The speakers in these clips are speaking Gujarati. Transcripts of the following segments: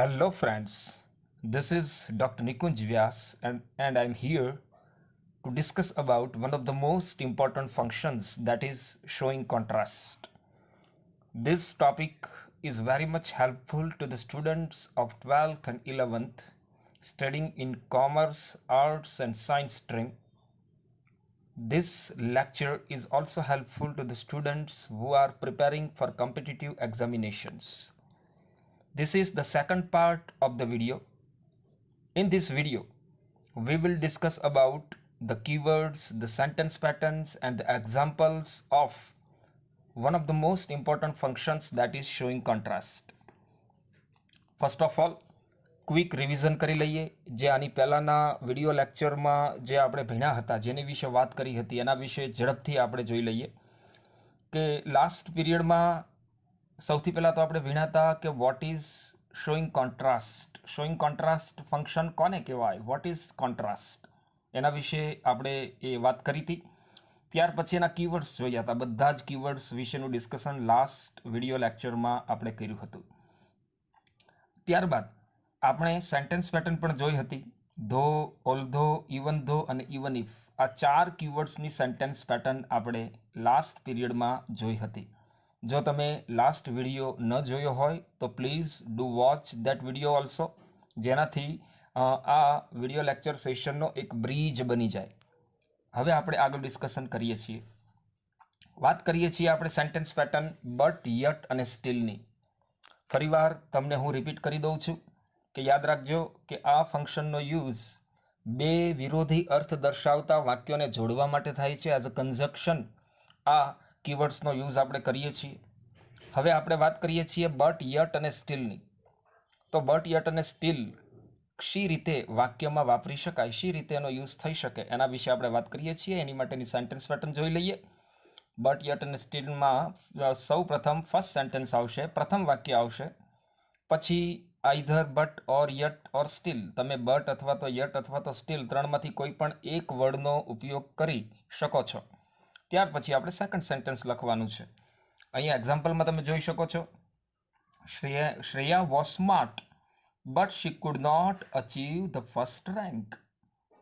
Hello, friends. This is Dr. Nikunj Vyas, and I'm here to discuss about one of the most important functions, that is showing contrast. This topic is very much helpful to the students of 12th and 11th studying in commerce, arts, and science stream. This lecture is also helpful to the students who are preparing for competitive examinations. This is the second part of the video. In this video, we will discuss about the keywords, the sentence patterns, and the examples of one of the most important functions, that is showing contrast. First of all, quick revision કરી લઈએ. જે આની પહેલાંના વિડીયો લેક્ચરમાં જે આપણે ભણ્યા હતા, જેની વિશે વાત કરી હતી, એના વિશે ઝડપથી આપણે જોઈ લઈએ કે લાસ્ટ પીરિયડમાં સૌથી પહેલાં તો આપણે ભણ્યા હતા કે what is showing contrast function કોને કહેવાય, વોટ ઇઝ કોન્ટ્રાસ્ટ, એના વિશે આપણે એ વાત કરી હતી. ત્યાર પછી એના કીવર્ડ્સ જોયા હતા. બધા જ કીવર્ડ્સ વિશેનું ડિસ્કશન લાસ્ટ વિડીયો લેક્ચરમાં આપણે કર્યું હતું. ત્યારબાદ આપણે સેન્ટેન્સ પેટર્ન પણ જોઈ હતી. ધો, ઓલ્ધો, ઇવન ધો અને ઇવન ઇફ, આ ચાર કીવર્ડ્સની સેન્ટેન્સ પેટર્ન આપણે લાસ્ટ પીરિયડમાં જોઈ હતી. જો તમે લાસ્ટ વિડીયો ન જોયો હોય તો please do watch that video also, જેનાથી આ વિડીયો લેક્ચર સેશનનો એક બ્રિજ બની જાય. હવે આપણે આગળ ડિસ્કશન કરીએ છીએ. વાત કરીએ છીએ આપણે સેન્ટેન્સ પેટર્ન બટ, યટ અને સ્ટીલની. ફરીવાર તમને હું રિપીટ કરી દઉં છું કે યાદ રાખજો કે આ ફંક્શનનો યુઝ બે વિરોધી અર્થ દર્શાવતા વાક્યોને જોડવા માટે થાય છે. એઝ અ કન્જક્શન આ કીવર્ડ્સનો યુઝ આપણે કરીએ છીએ. હવે આપણે વાત કરીએ છીએ બટ, યટ અને સ્ટીલની. તો બટ, યટ અને સ્ટીલ શી રીતે વાક્યમાં વાપરી શકાય, શી રીતે એનો યુઝ થઈ શકે, એના વિશે આપણે વાત કરીએ છીએ. એની માટેની સેન્ટેન્સ પેટર્ન જોઈ લઈએ. બટ, યટ અને સ્ટીલમાં સૌ પ્રથમ ફર્સ્ટ સેન્ટેન્સ આવશે, પ્રથમ વાક્ય આવશે. પછી either but or yet or steel, તમે બટ અથવા તો યટ અથવા તો સ્ટીલ ત્રણમાંથી કોઈ પણ એક વર્ડનો ઉપયોગ કરી શકો છો. ત્યાર પછી આપણે સેકન્ડ સેન્ટેન્સ લખવાનું છે. અહીંયા એક્ઝામ્પલમાં તમે જોઈ શકો છો, Shreya was smart but she could not achieve the first rank.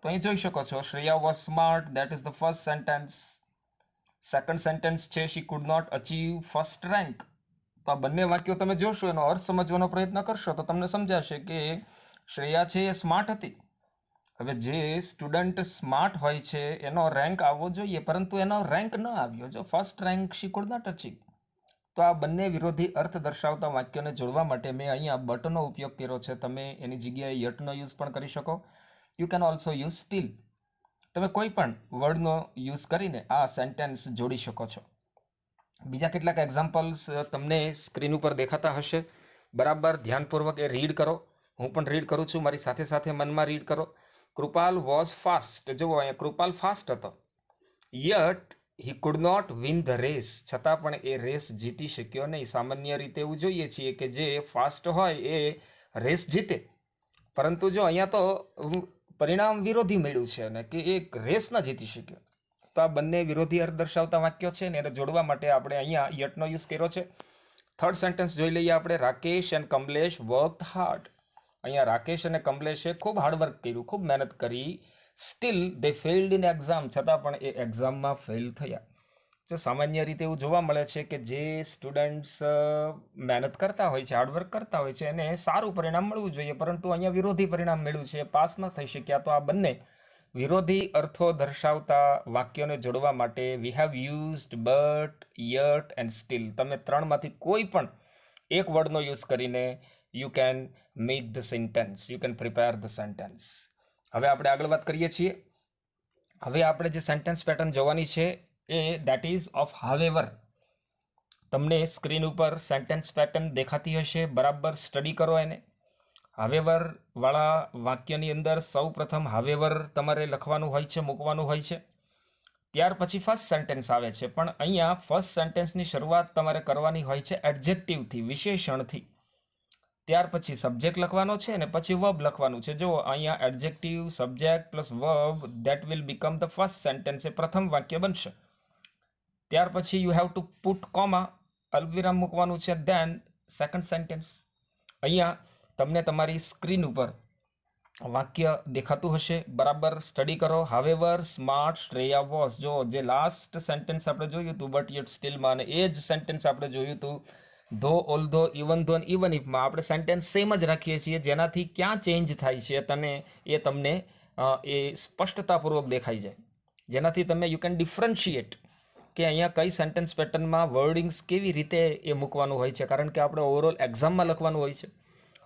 તો અહીં જોઈ શકો છો, Shreya was smart, that is the first sentence. Second sentence છે she could not achieve first rank. તો આ બંને વાક્યો તમે જોશો, એનો અર્થ સમજવાનો પ્રયત્ન કરશો તો તમને સમજાશે કે શ્રેયા છે એ સ્માર્ટ હતી. હવે જે સ્ટુડન્ટ સ્માર્ટ હોય છે એનો રેન્ક આવવો જોઈએ, પરંતુ એનો રેન્ક ન આવ્યો. જો first rank she could not achieve. તો આ બંને વિરોધી અર્થ દર્શાવતા વાક્યોને જોડવા માટે મેં અહીંયા બટનો ઉપયોગ કર્યો છે. તમે એની જગ્યાએ યટનો યુઝ પણ કરી શકો. You can also use steel. તમે કોઈ પણ વર્ડનો યુઝ કરીને આ સેન્ટેન્સ જોડી શકો છો. બીજા કેટલાક એક્ઝામ્પલ્સ તમને સ્ક્રીન ઉપર દેખાતા હશે. બરાબર ધ્યાનપૂર્વક એ રીડ કરો. હું પણ રીડ કરું છું, મારી સાથે સાથે મનમાં રીડ કરો. Kripal was fast. જુઓ અહીંયા કૃપાલ ફાસ્ટ હતો. Yet he could not win the race. છતાં પણ એ રેસ જીતી શક્યો નહીં. સામાન્ય રીતે એવું જોઈએ છીએ કે જે ફાસ્ટ હોય એ રેસ જીતે, પરંતુ જો અહીંયા તો પરિણામ વિરોધી મળ્યું છે અને કે એ રેસ ન જીતી શક્યો. તો આ બંને વિરોધી અર્થ દર્શાવતા વાક્યો છે ને એને જોડવા માટે આપણે અહીંયા યટનો યુઝ કર્યો છે. થર્ડ સેન્ટેન્સ જોઈ લઈએ આપણે. Rakesh and Kamlesh worked hard. અહીંયા રાકેશ અને કમલેશે ખૂબ હાર્ડવર્ક કર્યું, ખૂબ મહેનત કરી. Steel they failed in exam. છતાં પણ એ એક્ઝામમાં ફેલ થયા. જો સામાન્ય રીતે એવું જોવા મળે છે કે જે સ્ટુડન્ટ્સ મહેનત કરતા હોય છે, હાર્ડવર્ક કરતા હોય છે, એને સારું પરિણામ મળવું જોઈએ, પરંતુ અહીંયા વિરોધી પરિણામ મળ્યું છે, પાસ ન થઈ શક્યા. તો આ બંને વિરોધી અર્થો દર્શાવતા વાક્યોને જોડવા માટે we have used but, yet and steel. તમે ત્રણમાંથી કોઈ પણ એક વર્ડનો યુઝ કરીને you can make the sentence, you can prepare the sentence. હવે આપણે આગળ વાત કરીએ છીએ. હવે આપણે જે સેન્ટેન્સ પેટર્ન જોવાની છે એ દેટ ઇઝ ઓફ હાવેવર. તમને સ્ક્રીન ઉપર સેન્ટેન્સ પેટર્ન દેખાતી હશે. બરાબર સ્ટડી કરો એને. હાવેવર વાળા વાક્યની અંદર સૌ પ્રથમ હાવેવર તમારે લખવાનું હોય છે, મૂકવાનું હોય છે. ત્યાર પછી ફર્સ્ટ સેન્ટેન્સ આવે છે, પણ અહીંયા ફર્સ્ટ સેન્ટેન્સની શરૂઆત તમારે કરવાની હોય છે એડજેક્ટિવથી, વિશેષણથી. ત્યાર પછી સબ્જેક્ટ લખવાનો છે અને પછી વર્બ લખવાનું છે. જો અહીંયા adjective, subject plus verb, that will become the first sentence. એ પ્રથમ વાક્ય બનશે. ત્યાર પછી you have to put comma, અલ્પવિરામ મૂકવાનું છે. Then second sentence. અહીંયા તમને તમારી સ્ક્રીન ઉપર વાક્ય દેખાતું હશે, બરાબર સ્ટડી કરો. હાવેવર સ્માર્ટ શ્રેયા વોઝ, જો જે લાસ્ટ સેન્ટેન્સ આપણે જોયું હતું બટ યટ સ્ટીલમાં, અને એ જ સેન્ટેન્સ આપણે જોયું હતું ધો, ઓલ ધો, ઇવન ધો, ઇવન ઇફમાં. આપણે સેન્ટેન્સ સેમ જ રાખીએ છીએ, જેનાથી ક્યાં ચેન્જ થાય છે તમને એ સ્પષ્ટતાપૂર્વક દેખાઈ જાય, જેનાથી તમે યુ કેન ડિફરન્શિએટ કે અહીંયા કઈ સેન્ટેન્સ પેટર્નમાં વર્ડિંગ્સ કેવી રીતે એ મૂકવાનું હોય છે. કારણ કે આપણે ઓવરઓલ એક્ઝામમાં લખવાનું હોય છે,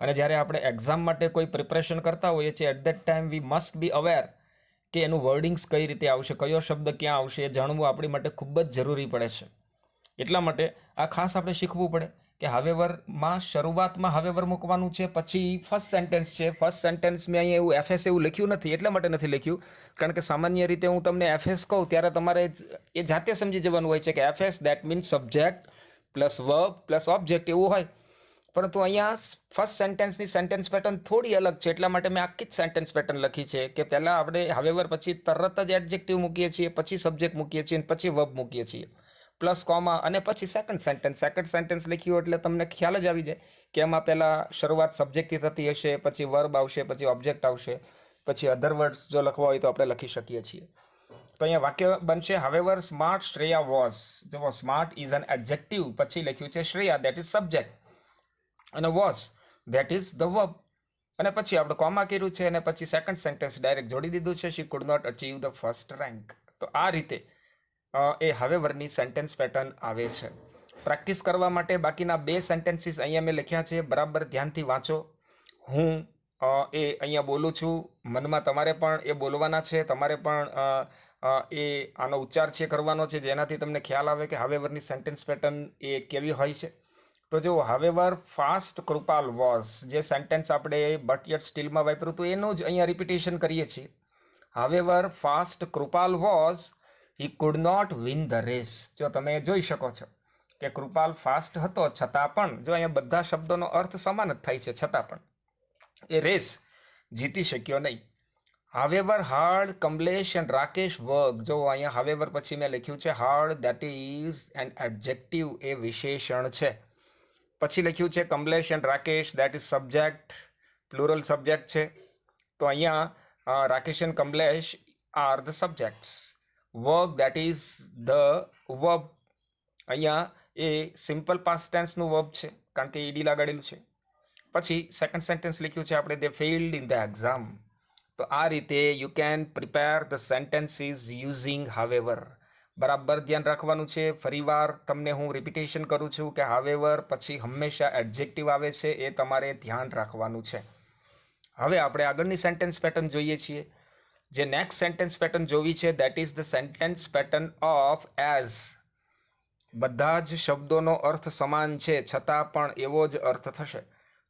અને જ્યારે આપણે એક્ઝામ માટે કોઈ પ્રિપરેશન કરતા હોઈએ છીએ, at that time we must be aware કે એનું વર્ડિંગ્સ કઈ રીતે આવશે, કયો શબ્દ ક્યાં આવશે, એ જાણવું આપણી માટે ખૂબ જ જરૂરી પડે છે. એટલા માટે આ ખાસ આપણે શીખવું પડે કે હાવેવરમાં શરૂઆતમાં હાવેવર મૂકવાનું છે, પછી ફર્સ્ટ સેન્ટેન્સ છે. ફર્સ્ટ સેન્ટેન્સ મેં અહીંયા એવું એફએસ એવું લખ્યું નથી, એટલા માટે નથી લખ્યું કારણ કે સામાન્ય રીતે હું તમને એફએસ કહું ત્યારે તમારે એ જાતે સમજી જવાનું હોય છે કે FS that means subject plus verb plus object એવું હોય. પરંતુ અહીંયા ફર્સ્ટ સેન્ટેન્સની સેન્ટેન્સ પેટર્ન થોડી અલગ છે, એટલા માટે મેં આખી જ સેન્ટેન્સ પેટર્ન લખી છે કે પહેલાં આપણે હાવેવર પછી તરત જ એડજેક્ટિવ મૂકીએ છીએ, પછી સબ્જેક્ટ મૂકીએ છીએ, પછી વર્બ મૂકીએ છીએ, પ્લસ કોમા, અને પછી સેકન્ડ સેન્ટેન્સ લખ્યું એટલે તમને ખ્યાલ જ આવી જાય કે એમાં પહેલાં શરૂઆત સબ્જેક્ટથી થતી હશે, પછી વર્બ આવશે, પછી ઓબ્જેક્ટ આવશે, પછી અધર વર્ડ્સ જો લખવા હોય તો આપણે લખી શકીએ છીએ. તો અહીંયા વાક્ય બનશે હાવેવર સ્માર્ટ શ્રેયા વોઝ. જો સ્માર્ટ ઇઝ એન એડજેક્ટિવ, પછી લખ્યું છે શ્રેયા દેટ ઇઝ સબ્જેક્ટ, અને was that is the verb, અને પછી આપણે કોમા કર્યું છે, અને પછી સેકન્ડ સેન્ટેન્સ ડાયરેક્ટ જોડી દીધું છે, she could not achieve the first rank. તો આ રીતે એ હાવેવરની સેન્ટેન્સ પેટર્ન આવે છે. પ્રેક્ટિસ કરવા માટે બાકીના બે સેન્ટેન્સીસ અહીંયા મેં લખ્યા છે, બરાબર ધ્યાનથી વાંચો. હું એ અહીંયા બોલું છું, મનમાં તમારે પણ એ બોલવાના છે, તમારે પણ એ આનો ઉચ્ચાર છે કરવાનો છે, જેનાથી તમને ખ્યાલ આવે કે હાવેવરની સેન્ટેન્સ પેટર્ન એ કેવી હોય છે. તો જો હાવેવર ફાસ્ટ કૃપાલ વોઝ, જે સેન્ટેન્સ આપણે બટ યટ સ્ટીલમાં વાપર્યું હતું એનું જ અહીંયા રિપીટેશન કરીએ છીએ. However fast Kripal was, he could not win the race. જો તમે જોઈ શકો છો કે કૃપાલ ફાસ્ટ હતો, છતાં પણ જો અહીંયા બધા શબ્દોનો અર્થ સમાન જ થાય છે, છતાં પણ એ રેસ જીતી શક્યો નહીં. However hard Kamlesh and Rakesh work, જો અહીંયા હાવેવર પછી મેં લખ્યું છે hard, that is an adjective, એ વિશેષણ છે. પછી લખ્યું છે Kamlesh and Rakesh, that is subject, plural subject છે. તો અહીંયા Rakesh and Kamlesh are the subjects. Work that is the verb, અહીંયા એ સિમ્પલ પાસ્ટ ટેન્સનું વર્બ છે કારણ કે ઈડી લાગાડેલું છે. પછી સેકન્ડ સેન્ટેન્સ લખ્યું છે આપણે, દે ફેઇલ્ડ ઇન ધ એક્ઝામ. તો આ રીતે you can prepare the sentences using however. બરાબર ધ્યાન રાખવાનું છે. ફરીવાર તમને હું રિપીટેશન કરું છું કે હાવેવર પછી હંમેશા એડજેક્ટિવ આવે છે, એ તમારે ધ્યાન રાખવાનું છે. હવે આપણે આગળની સેન્ટેન્સ પેટર્ન જોઈએ છીએ. જે નેક્સ્ટ સેન્ટેન્સ પેટર્ન જોવી છે that is the sentence pattern of as. બધા જ શબ્દોનો અર્થ સમાન છે, છતાં પણ એવો જ અર્થ થશે,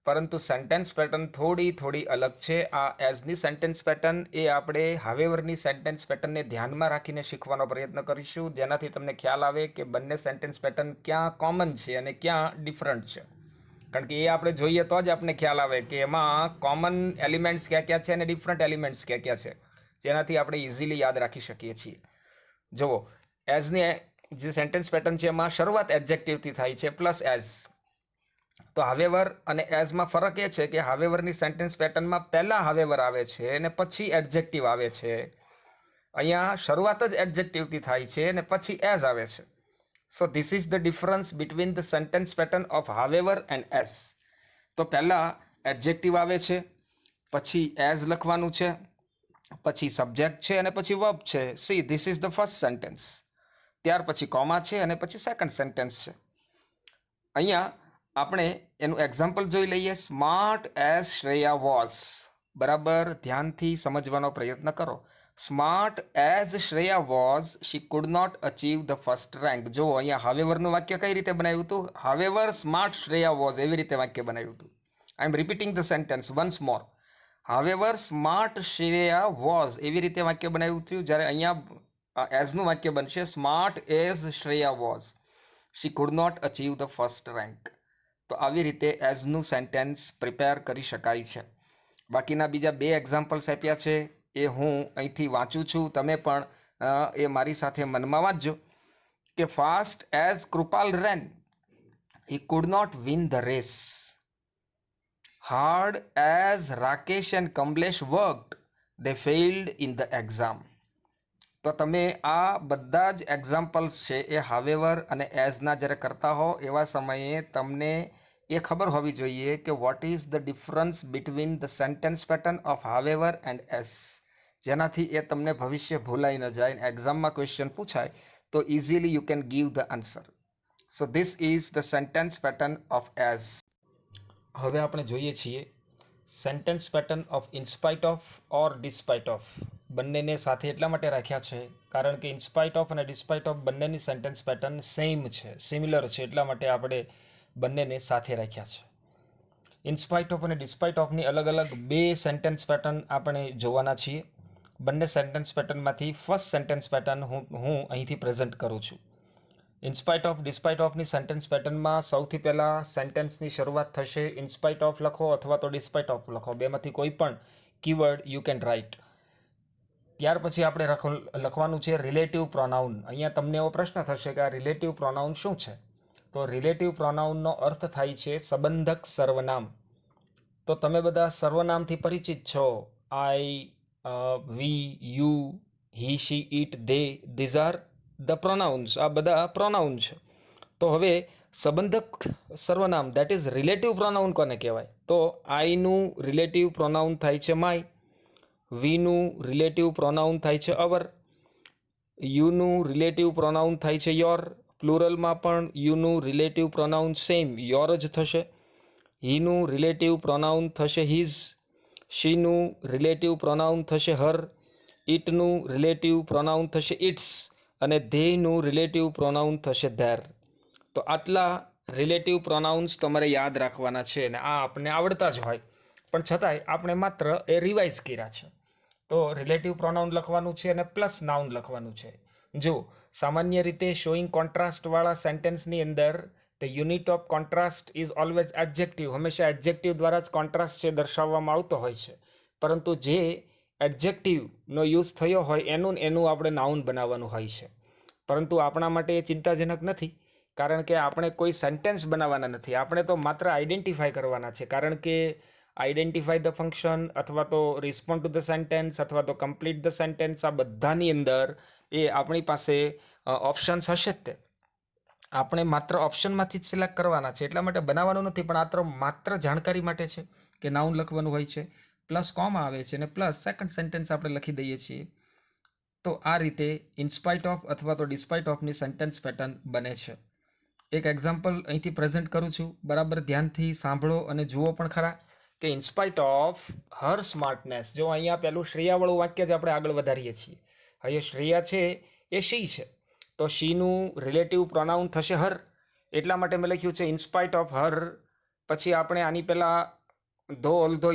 પરંતુ સેન્ટેન્સ પેટર્ન થોડી અલગ છે. આ એઝની સેન્ટેન્સ પેટર્ન એ આપણે હાવેવરની સેન્ટેન્સ પેટર્નને ધ્યાનમાં રાખીને શીખવાનો પ્રયત્ન કરીશું, જેનાથી તમને ખ્યાલ આવે કે બંને સેન્ટેન્સ પેટર્ન ક્યાં કોમન છે અને ક્યાં ડિફરન્ટ છે. કારણ કે એ આપણે જોઈએ તો જ આપણને ખ્યાલ આવે કે એમાં કોમન એલિમેન્ટ્સ ક્યાં ક્યાં છે અને ડિફરન્ટ એલિમેન્ટ્સ ક્યાં ક્યાં છે, જેનાથી આપણે ઇઝીલી યાદ રાખી શકીએ છીએ. જુઓ, એઝની જે સેન્ટેન્સ પેટર્ન છે એમાં શરૂઆત એડજેક્ટિવથી થાય છે પ્લસ એઝ. તો હાવેવર અને એઝમાં ફરક એ છે કે હાવેવરની સેન્ટેન્સ પેટર્નમાં પહેલા હાવેવર આવે છે અને પછી એડજેક્ટિવ આવે છે. અહીંયા શરૂઆત જ એડજેક્ટિવથી થાય છે અને પછી એઝ આવે છે. So this is the difference between the sentence pattern of however and as. તો પહેલા એડજેક્ટિવ આવે છે, પછી એઝ લખવાનું છે, પછી સબ્જેક્ટ છે અને પછી વર્બ છે. See this is the first sentence. ત્યાર પછી કોમા છે અને પછી સેકન્ડ સેન્ટેન્સ છે. અહીંયા આપણે એનું એક્ઝામ્પલ જોઈ લઈએ. Smart as Shreya was. બરાબર ધ્યાનથી સમજવાનો પ્રયત્ન કરો. Smart as Shreya was, she could not achieve the first rank. જો અહીંયા હાવેવરનું વાક્ય કઈ રીતે બનાવ્યું હતું? હાવેવર સ્માર્ટ શ્રેયા વોઝ, એવી રીતે વાક્ય બનાવ્યું હતું. I am repeating the sentence once more. However smart Shreya was, એવી રીતે વાક્ય બનાવ્યું હતું. જ્યારે અહીંયા એઝનું વાક્ય બનશે smart as Shreya was, she could not achieve the first rank. તો આવી રીતે એઝનું સેન્ટેન્સ પ્રિપેર કરી શકાય છે. બાકીના બીજા બે એક્ઝામ્પલ્સ આપ્યા છે, એ હું અહીંથી વાંચું છું, તમે પણ એ મારી સાથે મનમાં વાંચજો. કે fast as Kripal ran, he could not win the race. Hard as Rakesh and Kamlesh worked, they failed in the exam. તો તમે આ બધા જ એક્ઝામ્પલ્સ છે એ હાવેવર અને એઝના જ્યારે કરતા હો એવા સમયે તમને એ ખબર હોવી જોઈએ કે what is the difference between the sentence pattern of however and as, જેનાથી એ તમને ભવિષ્ય ભૂલાઈ ન જાય. એક્ઝામમાં ક્વેશ્ચન પૂછાય તો easily you can give the answer. So this is the sentence pattern of as. હવે આપણે જોઈએ છીએ sentence pattern of in spite of or despite of. બંનેને સાથે એટલા માટે રાખ્યા છે કારણ કે ઇન્સ્પાઇટ ઓફ અને ડિસ્પાઇટ ઓફ બંનેની સેન્ટેન્સ પેટર્ન સેમ છે, સિમિલર છે, એટલા માટે આપણે બંનેને સાથે રાખ્યા છે. ઇન્સ્પાઇટ ઓફ અને ડિસ્પાઇટ ઓફની અલગ અલગ બે સેન્ટેન્સ પેટર્ન આપણે જોવાના છીએ. બંને સેન્ટેન્સ પેટર્નમાંથી ફર્સ્ટ સેન્ટેન્સ પેટર્ન હું અહીંથી પ્રેઝન્ટ કરું છું. ઇન્સ્પાઇટ ઓફ ડિસ્પાઇટ ઓફની સેન્ટેન્સ પેટર્નમાં સૌથી પહેલાં સેન્ટેન્સની શરૂઆત થશે ઇન્સ્પાઇટ ઓફ લખો અથવા તો ડિસ્પાઇટ ઓફ લખો, બેમાંથી કોઈ પણ કીવર્ડ યુ કેન રાઇટ. ત્યાર પછી આપણે લખવાનું છે રિલેટિવ પ્રોનાઉન. અહીંયા તમને એવો પ્રશ્ન થશે કે આ રિલેટિવ પ્રોનાઉન શું છે? તો રિલેટિવ પ્રોનાઉનનો અર્થ થાય છે સંબંધક સર્વનામ. તો તમે બધા સર્વનામથી પરિચિત છો. I, we, you, he, she, it, they, these are the pronouns. આ બધા પ્રોનાઉન છે. તો હવે સંબંધક સર્વનામ દેટ ઇઝ રિલેટિવ પ્રોનાઉન કોને કહેવાય? તો આઈનું રિલેટિવ પ્રોનાઉન થાય છે માય, વીનું રિલેટિવ પ્રોનાઉન થાય છે અવર, યુનું રિલેટિવ પ્રોનાઉન થાય છે યોર, પ્લુરલમાં પણ યુનું રિલેટિવ પ્રોનાઉન સેમ યોર જ થશે, હીનું રિલેટિવ પ્રોનાઉન થશે હિઝ, શીનું રિલેટિવ પ્રોનાઉન થશે હર, ઇટનું રિલેટિવ પ્રોનાઉન થશે ઇટ્સ અને ધેયનું રિલેટિવ પ્રોનાઉન થશે ધેર. તો આટલા રિલેટિવ પ્રોનાઉન્સ તમારે યાદ રાખવાના છે અને આ આપણને આવડતા જ હોય પણ છતાંય આપણે માત્ર એ રિવાઇઝ કર્યા છે. તો રિલેટિવ પ્રોનાઉન લખવાનું છે અને પ્લસ નાઉન લખવાનું છે. જો સામાન્ય રીતે શોઈંગ કોન્ટ્રાસ્ટવાળા સેન્ટેન્સની અંદર the unit of contrast is always adjective. હંમેશા એડજેક્ટિવ દ્વારા જ કોન્ટ્રાસ્ટ છે દર્શાવવામાં આવતો હોય છે, પરંતુ જે એડજેક્ટિવનો યુઝ થયો હોય એનું આપણે નાઉન બનાવવાનું હોય છે. પરંતુ આપણા માટે એ ચિંતાજનક નથી, કારણ કે આપણે કોઈ સેન્ટેન્સ બનાવવાના નથી, આપણે તો માત્ર આઈડેન્ટિફાય કરવાના છે. કારણ કે આઈડેન્ટિફાય ધ ફંક્શન અથવા તો રિસ્પોન્ડ ટુ ધ સેન્ટેન્સ અથવા તો કમ્પ્લીટ ધ સેન્ટેન્સ, આ બધાની અંદર એ આપણી પાસે ઓપ્શન્સ હશે જ. તે આપણે માત્ર ઓપ્શનમાંથી જ સિલેક્ટ કરવાના છે, એટલા માટે બનાવવાનું નથી, પણ આ માત્ર જાણકારી માટે છે કે નાઉન લખવાનું હોય છે, પ્લસ કોમા આવે છે અને પ્લસ સેકન્ડ સેન્ટેન્સ આપણે લખી દઈએ છીએ. તો આ રીતે ઇન્સ્પાઇટ ઓફ અથવા તો ડિસ્પાઇટ ઓફની સેન્ટેન્સ પેટર્ન બને છે. એક એક્ઝામ્પલ અહીંથી પ્રેઝન્ટ કરું છું, બરાબર ધ્યાનથી સાંભળો અને જુઓ પણ ખરા કે ઇન્સ્પાઇટ ઓફ હર સ્માર્ટનેસ. જો અહીંયા પહેલું શ્રેયાવાળું વાક્ય જ આપણે આગળ વધારીએ છીએ. અહીંયા શ્રેયા છે એ શી છે, તો શીનું રિલેટિવ પ્રોનાઉન થશે હર, એટલા માટે મેં લખ્યું છે ઇન્સ્પાઇટ ઓફ હર. પછી આપણે આની પહેલાં ધો, ઓલ્ધો,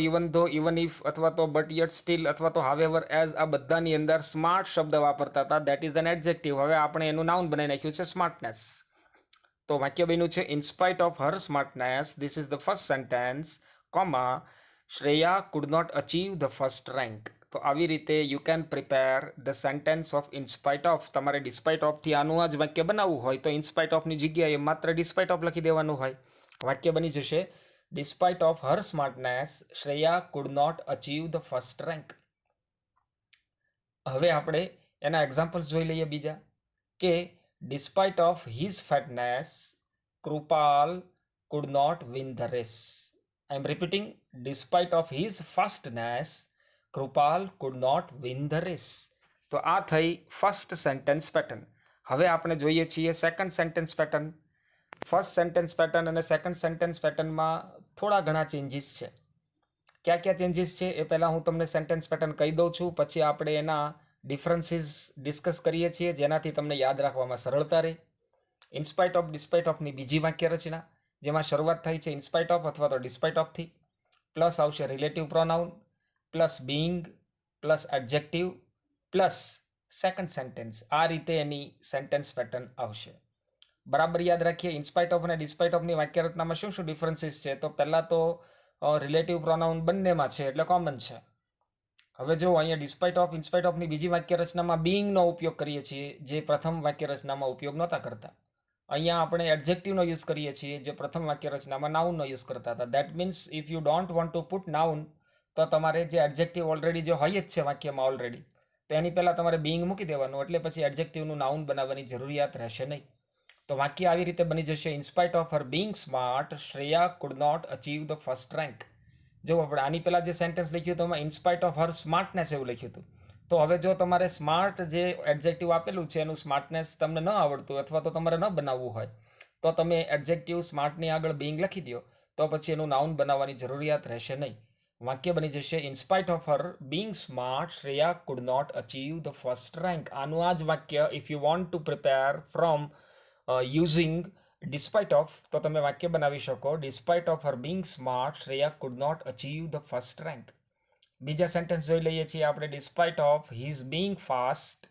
ઇવન ઇફ અથવા તો બટ યટ સ્ટીલ અથવા તો હાવેવર એઝ, આ બધાની અંદર સ્માર્ટ શબ્દ વાપરતા હતા, દેટ ઇઝ એન એડજેક્ટિવ. હવે આપણે એનું નાઉન બનાવી નાખ્યું છે સ્માર્ટનેસ. તો વાક્ય બન્યું છે in spite of her smartness, this is the first sentence, comma, Shreya could not achieve the first rank. તો આવી રીતે you can prepare the sentence of in spite of. તમારે ડિસ્પાઇટ ઓફથી આનું જ વાક્ય બનાવવું હોય તો ઇન્સ્પાઇટ ઓફની જગ્યાએ માત્ર ડિસ્પાઇટ ઓફ લખી દેવાનું હોય. વાક્ય બની જશે despite of her smartness, Shreya could not achieve the first rank. હવે આપણે એના એક્ઝામ્પલ્સ જોઈ લઈએ બીજા કે despite of his fatness, Krupal could not win the race. I am repeating, despite of his fastness, Krupal could not win the race. તો આ થઈ ફર્સ્ટ સેન્ટેન્સ પેટર્ન. હવે આપણે જોઈએ છીએ second sentence pattern. First sentence pattern અને સેકન્ડ સેન્ટેન્સ પેટર્નમાં થોડા ઘણા ચેન્જીસ છે. ક્યાં ચેન્જીસ છે એ પહેલાં હું તમને સેન્ટેન્સ પેટર્ન કહી દઉં છું, પછી આપણે એના ડિફરન્સીસ ડિસ્કસ કરીએ છીએ જેનાથી તમને યાદ રાખવામાં સરળતા રહે. ઇન્સ્પાઇટ ઓફ ડિસ્પાઇટ ઓફની બીજી વાક્ય રચના, જેમાં શરૂઆત થાય છે ઇન્સ્પાઇટ ઓફ અથવા તો ડિસ્પાઇટ ઓફથી, પ્લસ આવશે relative pronoun, plus being, plus adjective, plus second sentence. આ રીતે એની સેન્ટેન્સ પેટર્ન આવશે. બરાબર યાદ રાખીએ ઇન્સ્પાઇટ ઓફ અને ડિસ્પાઇટ ઓફની વાક્ય રચનામાં શું ડિફરન્સીસ છે. તો પહેલાં તો રિલેટિવ પ્રોનાઉન બંનેમાં છે એટલે કોમન છે. હવે જો અહીંયા ડિસ્પાઇટ ઓફ ઇન્સ્પાઇટ ઓફની બીજી વાક્ય રચનામાં બીઇંગનો ઉપયોગ કરીએ છીએ, જે પ્રથમ વાક્ય રચનામાં ઉપયોગ નહોતા કરતા. અહીંયા આપણે એડજેક્ટિવનો યુઝ કરીએ છીએ, જે પ્રથમ વાક્ય રચનામાં નાઉનનો યુઝ કરતા હતા. That means if you don't want to put noun, તો તમારે જે એડજેક્ટિવ ઓલરેડી જે હોય જ છે વાક્યમાં ઓલરેડી, તો એની પહેલાં તમારે બીઇંગ મૂકી દેવાનું, એટલે પછી એડજેક્ટિવનું નાઉન બનાવવાની જરૂરિયાત રહેશે નહીં. તો વાક્ય આવી રીતે બની જશે: in spite of her being smart, Shreya could not achieve the first rank. જો આપણે આની પહેલાં જે સેન્ટેન્સ લખ્યું હતું એમાં in spite of her smartness એવું લખ્યું હતું. તો હવે જો તમારે સ્માર્ટ જે એડજેક્ટિવ આપેલું છે એનું સ્માર્ટનેસ તમને ન આવડતું અથવા તો તમારે ન બનાવવું હોય, તો તમે એડજેક્ટિવ સ્માર્ટની આગળ બીંગ લખી દો, તો પછી એનું નાઉન બનાવવાની જરૂરિયાત રહેશે નહીં. વાક્ય બની જશે: in spite of her being smart, Shreya could not achieve the first rank. આનું આ જ વાક્ય if you want to prepare from using despite of, તો તમે વાક્ય બનાવી શકો: despite of her being smart, Shreya could not achieve the first rank. બીજા સેન્ટેન્સ જોઈ લઈએ છીએ આપણે: despite of his being fast,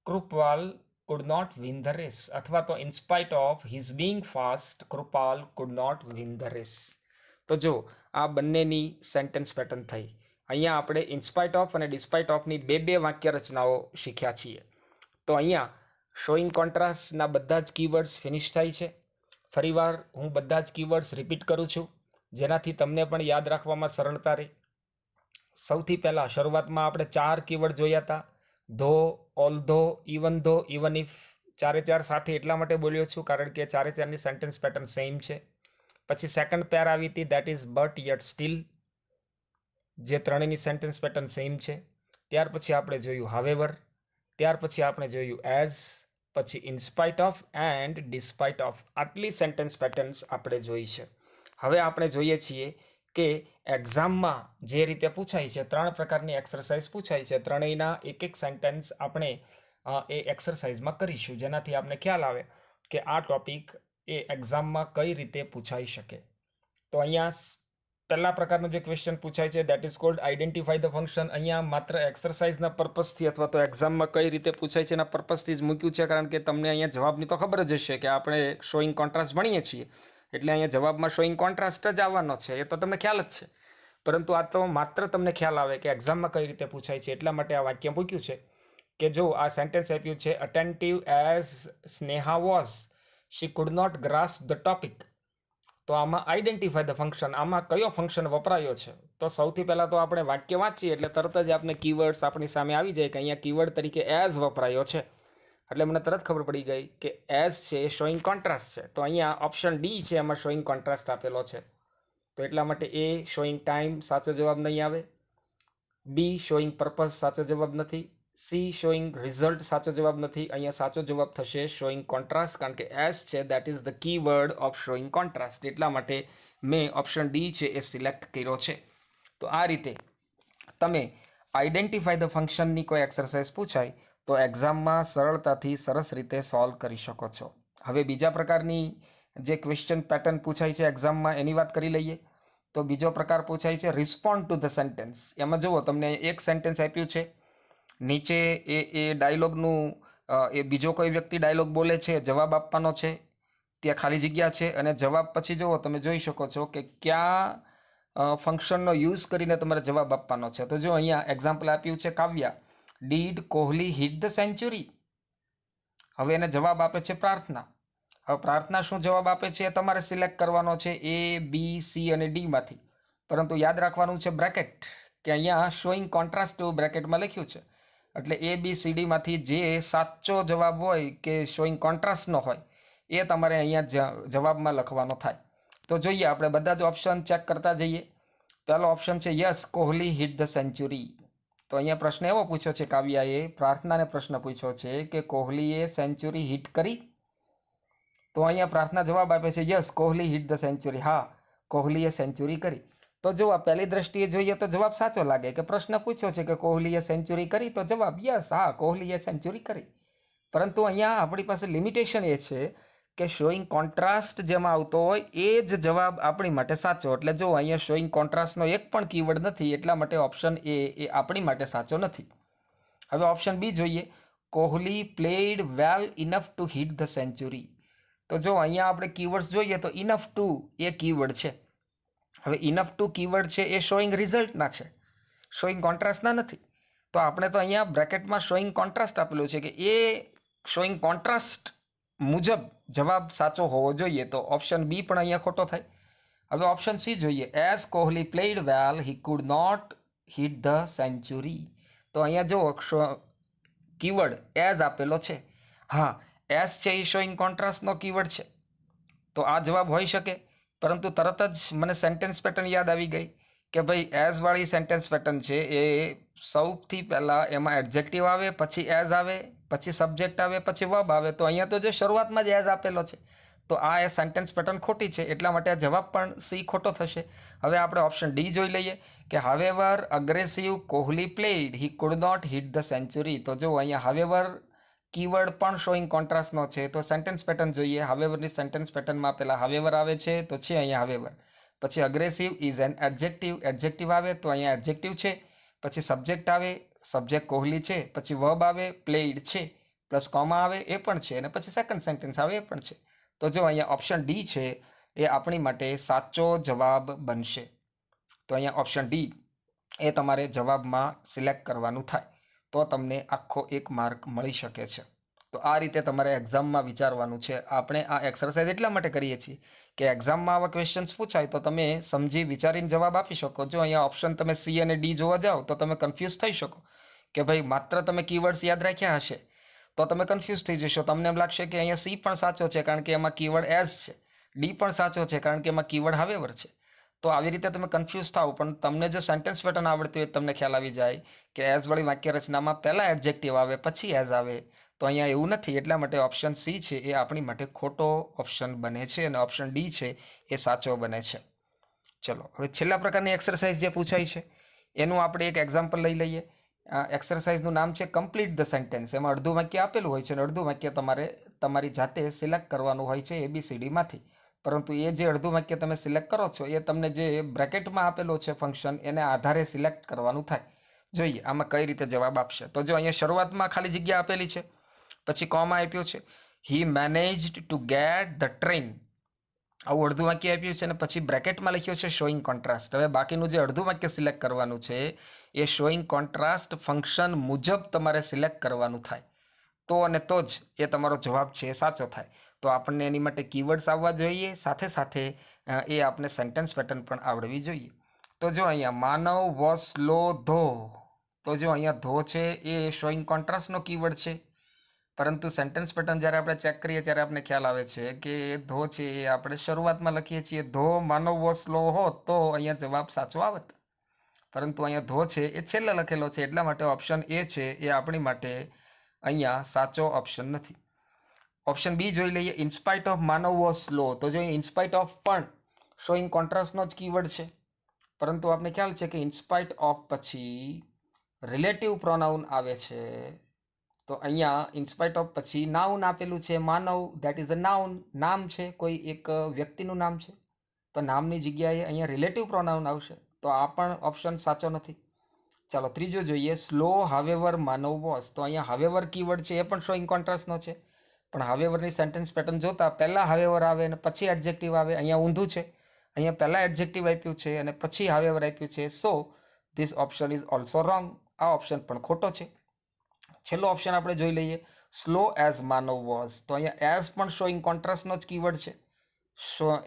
Kripal could not win the race. અથવા તો in spite of his being fast, Kripal could not win the race. તો જો આ બંનેની સેન્ટેન્સ પેટર્ન થઈ. અહીંયા આપણે ઇનસ્પાઇટ ઓફ અને ડિસ્પાઇટ ઓફની બે વાક્ય રચનાઓ શીખ્યા છીએ. તો અહીંયા શોઈંગ કોન્ટ્રાસ્ટના બધા જ કીવર્ડ્સ ફિનિશ થાય છે. ફરીવાર હું બધા જ કીવર્ડ્સ રિપીટ કરું છું, જેનાથી તમને પણ યાદ રાખવામાં સરળતા રહે. સૌથી પહેલાં શરૂઆતમાં આપણે 4 કીવર્ડ જોયા હતા: ધો, ઓલ્ધો, ઇવન ઇફ. ચારે સાથે એટલા માટે બોલ્યો છું કારણ કે ચારેની સેન્ટેન્સ પેટર્ન સેમ છે. પછી સેકન્ડ પેર આવી હતી, that is but yet steel, જે ત્રણેયની સેન્ટેન્સ પેટર્ન સેમ છે. ત્યાર પછી આપણે જોયું હાવેવર, ત્યાર પછી આપણે જોયું એઝ, પછી ઇનસ્પાઇટ ઓફ એન્ડ ડિસ્પાઇટ ઓફ. આટલી સેન્ટેન્સ પેટર્ન્સ આપણે જોઈ છે. હવે આપણે જોઈએ છીએ કે એક્ઝામમાં જે રીતે પૂછાય છે, 3 પ્રકારની એક્સરસાઇઝ પૂછાય છે, ત્રણેયના એક સેન્ટેન્સ આપણે એ એક્સરસાઇઝમાં કરીશું, જેનાથી આપણે ખ્યાલ આવે કે આ ટોપિક એ એક્ઝામમાં કઈ રીતે પૂછાઈ શકે. તો અહીંયા પહેલા પ્રકારનો જે ક્વેશ્ચન પૂછાય છે, that is called identify the function. અહીંયા માત્ર એક્સરસાઇઝના પર્પઝથી અથવા તો એક્ઝામમાં કઈ રીતે પૂછાય છે એના પર્પઝથી જ મૂક્યું છે, કારણ કે તમને અહીંયા જવાબની તો ખબર જ હશે કે આપણે શોઈંગ કોન્ટ્રાસ્ટ ભણીએ છીએ, એટલે અહીંયા જવાબમાં શોઈંગ કોન્ટ્રાસ્ટ જ આવવાનો છે, એ તો તમને ખ્યાલ જ છે. પરંતુ આ તો માત્ર તમને ખ્યાલ આવે કે એક્ઝામમાં કઈ રીતે પૂછાય છે, એટલા માટે આ વાક્ય મૂક્યું છે. કે જો આ સેન્ટેન્સ આપ્યું છે: attentive as Sneha was, she could not grasp the topic. તો આમાં આઈડેન્ટિફાઈ ધ ફંક્શન, આમાં કયો ફંક્શન વપરાયો છે? તો સૌથી પહેલાં તો આપણે વાક્ય વાંચીએ એટલે તરત જ આપણે કીવર્ડ્સ આપણી સામે આવી જાય કે અહીંયા કીવર્ડ તરીકે એઝ વપરાયો છે. એટલે મને તરત ખબર પડી ગઈ કે એઝ છે એ શોઈંગ કોન્ટ્રાસ્ટ છે. તો અહીંયા ઓપ્શન ડી છે, એમાં શોઈંગ કોન્ટ્રાસ્ટ આપેલો છે. તો એટલા માટે એ શોઈંગ ટાઈમ સાચો જવાબ નહીં આવે. બી શોઈંગ પર્પઝ સાચો જવાબ નથી. સી શોઈંગ રિઝલ્ટ સાચો જવાબ નથી. અહીંયા સાચો જવાબ થશે શોઈંગ કોન્ટ્રાસ્ટ, કારણ કે એસ છે that is the keyword of showing contrast. એટલા માટે મેં ઓપ્શન ડી છે એ સિલેક્ટ કર્યો છે. તો આ રીતે તમે આઈડેન્ટિફાઈ ધ ફંક્શનની કોઈ એક્સરસાઇઝ પૂછાય તો એક્ઝામમાં સરળતાથી સરસ રીતે સોલ્વ કરી શકો છો. હવે બીજા પ્રકારની જે ક્વેશ્ચન પેટર્ન પૂછાય છે એક્ઝામમાં એની વાત કરી લઈએ. તો બીજો પ્રકાર પૂછાય છે રિસ્પોન્ડ ટુ ધ સેન્ટેન્સ. એમાં જુઓ, તમને એક સેન્ટેન્સ આપ્યું છે, નીચે એ ડાયલોગનું એ બીજો કોઈ વ્યક્તિ ડાયલોગ બોલે છે, જવાબ આપવાનો છે, ત્યાં ખાલી જગ્યા છે, અને જવાબ પછી જુઓ તમે જોઈ શકો છો કે ક્યાં ફંક્શનનો યુઝ કરીને તમારે જવાબ આપવાનો છે. તો જો અહીંયા એક્ઝામ્પલ આપ્યું છે Kavya, did Kohli hit the century. હવે એને જવાબ આપે છે પ્રાર્થના. હવે પ્રાર્થના શું જવાબ આપે છે એ તમારે સિલેક્ટ કરવાનો છે એ, બી, સી અને ડીમાંથી. પરંતુ યાદ રાખવાનું છે બ્રેકેટ, કે અહીંયા શોઈંગ કોન્ટ્રાસ્ટ એવું બ્રેકેટમાં લખ્યું છે. એટલે એ, બી, સી, ડીમાંથી જે સાચો જવાબ હોય કે શોઈંગ કોન્ટ્રાસ્ટનો હોય એ તમારે અહીંયા જવાબમાં લખવાનો થાય. તો જોઈએ આપણે બધા જ ઓપ્શન ચેક કરતા જઈએ. પહેલો ઓપ્શન છે yes, Kohli hit the century. તો અહીંયા પ્રશ્ન એવો પૂછ્યો છે કાવ્યાએ, પ્રાર્થનાને પ્રશ્ન પૂછ્યો છે કે કોહલીએ સેન્ચુરી હિટ કરી. તો અહીંયા પ્રાર્થના જવાબ આપે છે yes, Kohli hit the century. હા, કોહલીએ સેન્ચુરી કરી. તો જો આ પહેલી દ્રષ્ટિએ જોઈએ તો જવાબ સાચો લાગે કે પ્રશ્ન પૂછ્યો છે કે કોહલીએ સેન્ચુરી કરી, તો જવાબ યસ, હા, કોહલીએ સેન્ચુરી કરી. પરંતુ અહીંયા આપણી પાસે લિમિટેશન એ છે કે શોઈંગ કોન્ટ્રાસ્ટ જેમાં આવતો હોય એ જ જવાબ આપણી માટે સાચો. એટલે જો અહીંયા શોઈંગ કોન્ટ્રાસ્ટનો એક પણ કીવર્ડ નથી, એટલા માટે ઓપ્શન એ આપણી માટે સાચો નથી. હવે ઓપ્શન બી જોઈએ, Kohli played well enough to hit the century. તો જો અહીંયા આપણે કીવર્ડ્સ જોઈએ તો ઇનફ ટુ એ કીવર્ડ છે. હવે ઇનફ ટુ કીવર્ડ છે એ શોઈંગ રિઝલ્ટના છે, શોઈંગ કોન્ટ્રાસ્ટના નથી. તો આપણે તો અહીંયા બ્રેકેટમાં શોઈંગ કોન્ટ્રાસ્ટ આપેલું છે કે એ શોઈંગ કોન્ટ્રાસ્ટ મુજબ જવાબ સાચો હોવો જોઈએ, તો ઓપ્શન બી પણ અહીંયા ખોટો થાય. હવે ઓપ્શન સી જોઈએ. As Kohli played well he could not hit the century. તો અહીંયા જો કીવર્ડ એઝ આપેલો છે. હા, એઝ છે એ શોઈંગ કોન્ટ્રાસ્ટનો કીવર્ડ છે, તો આ જવાબ હોઈ શકે. પરંતુ તરત જ મને સેન્ટેન્સ પેટર્ન યાદ આવી ગઈ કે ભાઈ એઝ વાળી સેન્ટેન્સ પેટર્ન છે એ સૌથી પહેલાં એમાં એડજેક્ટિવ આવે, પછી એઝ આવે, પછી સબ્જેક્ટ આવે, પછી વર્બ આવે. તો અહીંયા તો જો શરૂઆતમાં જ એઝ આપેલો છે, તો આ એ સેન્ટેન્સ પેટર્ન ખોટી છે, એટલા માટે આ જવાબ પણ સી ખોટો થશે. હવે આપણે ઓપ્શન ડી જોઈ લઈએ કે however aggressive Kohli played he could not hit the century. તો જો અહીંયા હાવેવર કીવર્ડ પણ શોઈંગ કોન્ટ્રાસ્ટનો છે, તો સેન્ટેન્સ પેટર્ન જોઈએ. હાવેવરની સેન્ટેન્સ પેટર્નમાં પહેલાં હાવેવર આવે છે, તો છે અહીંયા હાવેવર. પછી aggressive is an adjective, adjective આવે તો અહીંયા એડજેક્ટિવ છે. પછી સબ્જેક્ટ આવે, સબ્જેક્ટ કોહલી છે. પછી વર્બ આવે, પ્લેઇડ છે, પ્લસ કોમા આવે એ પણ છે, અને પછી સેકન્ડ સેન્ટેન્સ આવે એ પણ છે. તો જો અહીંયા ઓપ્શન ડી છે એ આપણી માટે સાચો જવાબ બનશે. તો અહીંયા ઓપ્શન ડી એ તમારે જવાબમાં સિલેક્ટ કરવાનું થાય, તો તમને આખો 1 માર્ક મળી શકે છે. તો આ રીતે તમારે એક્ઝામમાં વિચારવાનું છે. આપણે આ એક્સરસાઇઝ એટલા માટે કરીએ છીએ કે એક્ઝામમાં આવા ક્વેશ્ચન્સ પૂછાય તો તમે સમજી વિચારીને જવાબ આપી શકો. જો અહીંયા ઓપ્શન તમે સી અને ડી જોવા જાઓ તો તમે કન્ફ્યુઝ થઈ શકો કે ભાઈ માત્ર તમે કીવર્ડ્સ યાદ રાખ્યા હશે તો તમે કન્ફ્યુઝ થઈ જશો. તમને એમ લાગશે કે અહીંયા સી પણ સાચો છે કારણ કે એમાં કીવર્ડ એઝ છે, ડી પણ સાચો છે કારણ કે એમાં કીવર્ડ હાવેવર છે. તો આવી રીતે તમે કન્ફ્યુઝ થાવ, પણ તમને જો સેન્ટેન્સ પેટર્ન આવડતી હોય તમને ખ્યાલ આવી જાય કે એઝ વાળી વાક્ય રચનામાં પહેલા એડજેક્ટિવ આવે પછી એઝ આવે. તો અહીંયા એવું નથી, એટલા માટે ઓપ્શન સી છે એ આપણી માટે ખોટો ઓપ્શન બને છે અને ઓપ્શન ડી છે એ સાચો બને છે. ચલો હવે છેલ્લા પ્રકારની એક્સરસાઇઝ જે પૂછાય છે એનું આપણે એક એક્ઝામ્પલ લઈ લઈએ. એક્સરસાઇઝનું નામ છે કમ્પ્લીટ ધ સેન્ટેન્સ. એમાં અડધું વાક્ય આપેલું હોય છે અને અડધું વાક્ય તમારે તમારી જાતે સિલેક્ટ કરવાનું હોય છે ABCDમાંથી. પરંતુ એ જે અડધું વાક્ય તમે સિલેક્ટ કરો છો એ તમને જે બ્રેકેટમાં આપેલો છે ફંક્શન એને આધારે સિલેક્ટ કરવાનું થાય. જોઈએ આમાં કઈ રીતે જવાબ આપશે. તો જો અહીંયા શરૂઆતમાં ખાલી જગ્યા આપેલી છે, પછી કોમા આપ્યો છે, he managed to get the train, આવું અડધું વાક્ય આપ્યું છે, અને પછી બ્રેકેટમાં લખ્યો છે શોઈંગ કોન્ટ્રાસ્ટ. હવે બાકીનું જે અડધું વાક્ય સિલેક્ટ કરવાનું છે એ શોઈંગ કોન્ટ્રાસ્ટ ફંક્શન મુજબ તમારે સિલેક્ટ કરવાનું થાય, તો અને તો જ એ તમારો જવાબ છે એ સાચો થાય. તો આપણને એની માટે કીવર્ડ્સ આવવા જોઈએ, સાથે સાથે એ આપણે સેન્ટેન્સ પેટર્ન પણ આવડવી જોઈએ. તો જો અહીંયા માનવ વોઝ સ્લો ધો, તો જો અહીંયા ધો છે એ શોઈંગ કોન્ટ્રાસ્ટનો કીવર્ડ છે, પરંતુ સેન્ટેન્સ પેટર્ન જ્યારે આપણે ચેક કરીએ ત્યારે આપણને ખ્યાલ આવે છે કે ધો છે એ આપણે શરૂઆતમાં લખીએ છીએ. ધો માનવ વોઝ સ્લો હોત તો અહીંયા જવાબ સાચો આવત, પરંતુ અહીંયા ધો છે એ છેલ્લે લખેલો છે, એટલા માટે ઓપ્શન એ છે એ આપણી માટે અહીંયા સાચો ઓપ્શન નથી. ઓપ્શન બી જોઈ લઈએ. In spite of Manav was slow, તો જો ઇન્સ્પાઇટ ઓફ પણ શોઈંગ કોન્ટ્રાસ્ટનો જ કીવર્ડ છે, પરંતુ આપણે ખ્યાલ છે કે ઇન્સ્પાઇટ ઓફ પછી રિલેટિવ પ્રોનાઉન આવે છે. તો અહીંયા ઇન્સ્પાઇટ ઓફ પછી નાઉન આપેલું છે, માનવ, ધેટ ઇઝ અ નાઉન, નામ છે, કોઈ એક વ્યક્તિનું નામ છે, તો નામની જગ્યાએ અહીંયા રિલેટિવ પ્રોનાઉન આવશે, તો આ પણ ઓપ્શન સાચો નથી. ચાલો ત્રીજો જોઈએ. સ્લો હાવેવર માનવ વોઝ, તો અહીંયા હાવેવર કીવર્ડ છે એ પણ શોઈંગ કોન્ટ્રાસ્ટનો છે, પણ હાવેવરની સેન્ટેન્સ પેટર્ન જોતા પહેલાં હાવેવર આવે અને પછી એડજેક્ટિવ આવે. અહીંયા ઊંધું છે, અહીંયા પહેલાં એડજેક્ટિવ આપ્યું છે અને પછી હાવેવર આપ્યું છે. So this option is also wrong, આ ઓપ્શન પણ ખોટો છે. છેલ્લો ઓપ્શન આપણે જોઈ લઈએ. સ્લો એઝ માનવ વોઝ, તો અહીંયા એઝ પણ શોઈંગ કોન્ટ્રાસ્ટનો જ કીવર્ડ છે.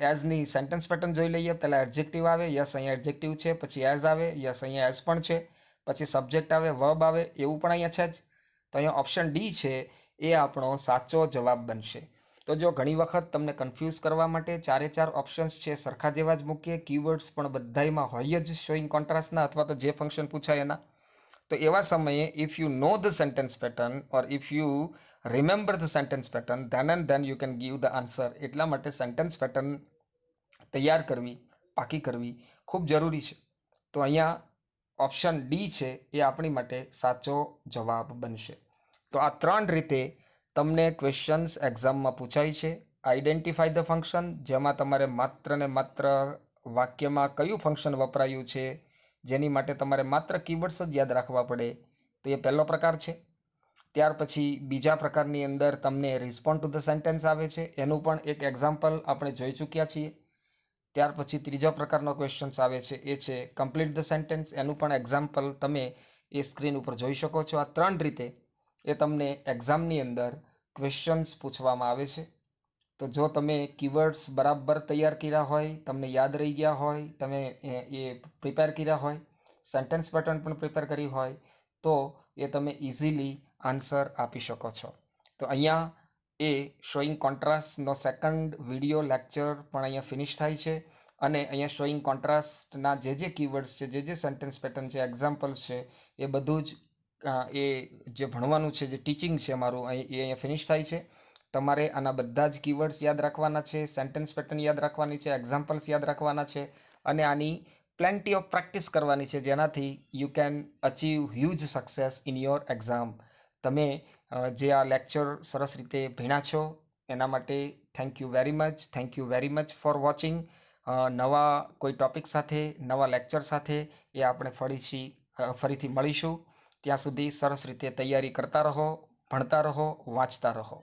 એઝની સેન્ટેન્સ પેટર્ન જોઈ લઈએ. પહેલાં એડજેક્ટિવ આવે, યસ અહીંયા એડજેક્ટિવ છે, પછી એઝ આવે, યસ અહીંયા એઝ પણ છે, પછી સબ્જેક્ટ આવે, વર્બ આવે, એવું પણ અહીંયા છે જ. તો અહીંયા ઓપ્શન ડી છે એ આપણો સાચો જવાબ બનશે. તો જો ઘણી વખત તમને કન્ફ્યુઝ કરવા માટે 4 ઓપ્શન્સ છે સરખા જેવા જ મૂકીએ, કીવર્ડ્સ પણ બધામાં હોય જ શોઈંગ કોન્ટ્રાસ્ટના અથવા તો જે ફંક્શન પૂછાય એના, તો એવા સમયે if you know the sentence pattern or if you remember the sentence pattern than and then you can give the answer. એટલા માટે સેન્ટેન્સ પેટર્ન તૈયાર કરવી, પાકી કરવી ખૂબ જરૂરી છે. તો અહીંયા ઓપ્શન ડી છે એ આપણી માટે સાચો જવાબ બનશે. તો આ 3 રીતે તમને ક્વેશ્ચન્સ એક્ઝામમાં પૂછાય છે. આઈડેન્ટિફાઈ ધ ફંક્શન, જેમાં તમારે માત્ર ને માત્ર વાક્યમાં કયું ફંક્શન વપરાયું છે જેની માટે તમારે માત્ર કીવર્ડ્સ જ યાદ રાખવા પડે, તો એ પહેલો પ્રકાર છે. ત્યાર પછી બીજા પ્રકારની અંદર તમને રિસ્પોન્ડ ટુ ધ સેન્ટેન્સ આવે છે, એનું પણ એક એક્ઝામ્પલ આપણે જોઈ ચૂક્યા છીએ. ત્યાર પછી ત્રીજા પ્રકારનો ક્વેશ્ચન્સ આવે છે એ છે કમ્પ્લીટ ધ સેન્ટેન્સ, એનું પણ એક્ઝામ્પલ તમે એ સ્ક્રીન ઉપર જોઈ શકો છો. આ 3 રીતે એ તમને એક્ઝામની અંદર ક્વેશ્ચન્સ પૂછવામાં આવે છે. તો જો તમે કીવર્ડ્સ બરાબર તૈયાર કર્યા હોય, તમને યાદ રહી ગયા હોય, તમે એ પ્રિપેર કર્યા હોય, સેન્ટેન્સ પેટર્ન પણ પ્રિપેર કરી હોય, તો એ તમે ઇઝીલી આન્સર આપી શકો છો. તો અહીંયા એ શોઈંગ કોન્ટ્રાસ્ટનો સેકન્ડ વિડીયો લેક્ચર પણ અહીંયા ફિનિશ થાય છે. અને અહીંયા શોઈંગ કોન્ટ્રાસ્ટના જે કીવર્ડ્સ છે, જે સેન્ટેન્સ પેટર્ન છે, એક્ઝામ્પલ્સ છે, એ બધું જ એ જે ભણવાનું છે, જે ટીચિંગ છે મારું, એ અહીંયા ફિનિશ થાય છે. તમારે આના બધા જ કીવર્ડ્સ યાદ રાખવાના છે, સેન્ટેન્સ પેટર્ન યાદ રાખવાની છે, એક્ઝામ્પલ્સ યાદ રાખવાના છે, અને આની પ્લેન્ટી ઓફ પ્રેક્ટિસ કરવાની છે, જેનાથી you can achieve huge success in your exam. તમે જે આ લેક્ચર સરસ રીતે ભણ્યા છો એના માટે thank you very much for watching. નવા કોઈ ટોપિક સાથે, નવા લેક્ચર સાથે એ આપણે ફરીથી મળીશું. ત્યાં સુધી સરસ રીતે તૈયારી કરતા રહો, ભણતા રહો, વાંચતા રહો.